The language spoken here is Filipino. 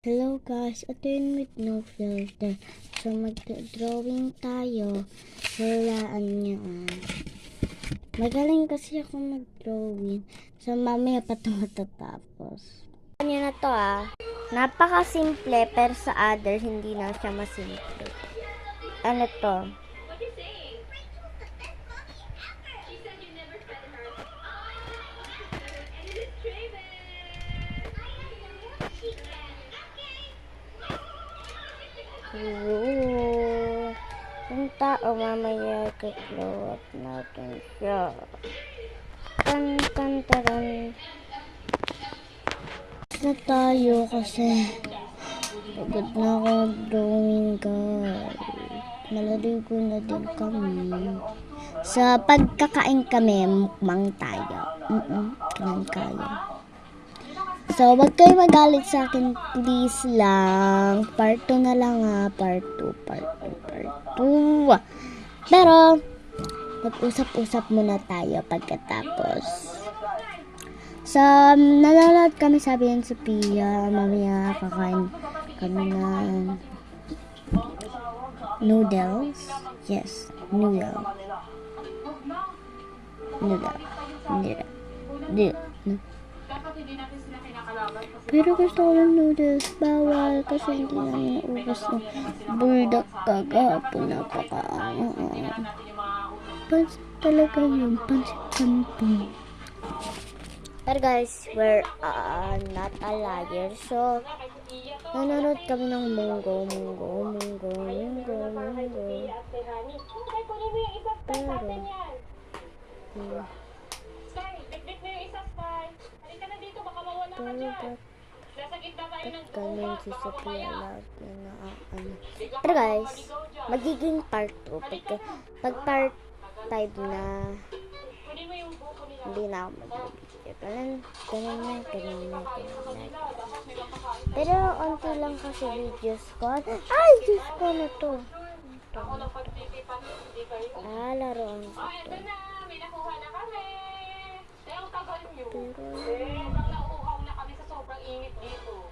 Hello guys, Attorney with no filter. So mag-drawing tayo. Hulaan niyo. Magaling kasi ako mag-drawing. So mamaya pa ito matatapos. Ano na to Napaka-simple pero sa other hindi na siya masimple. Ano to? Yung tao mamaya kiklot natin siya. Tan. Na tayo kasi pagod na ako drawing guys. Malaligo na din kami. Sa pagkakain kami, mukbang tayo. Kain kayo. So, wag kayo magalit sa akin, please lang. Part 2 na lang Part 2. Pero, mag-usap-usap muna tayo pagkatapos. So, nanonood kami, sabi yan Sophia. Mamaya kakain kami ng noodles. Yes, noodle. Pero gusto ko ng noodles. Bawal kasi hindi namin naubos ng bulldog kagapon. Napakaangaan. Pansit talaga yun. Pansit canton. Pero guys, we're not a liar. So, nanonood kami ng munggo. Pero guys, magiging part 2 pag part 5 na hindi na ako mag-video. Ganun na. Pero onti lang kasi videos ko. Ay, Diyos ko na to. Laruan ko to. May nakuha na kami. Ang tagal nyo. Pero Nauuhaw na kami sa sobrang init dito.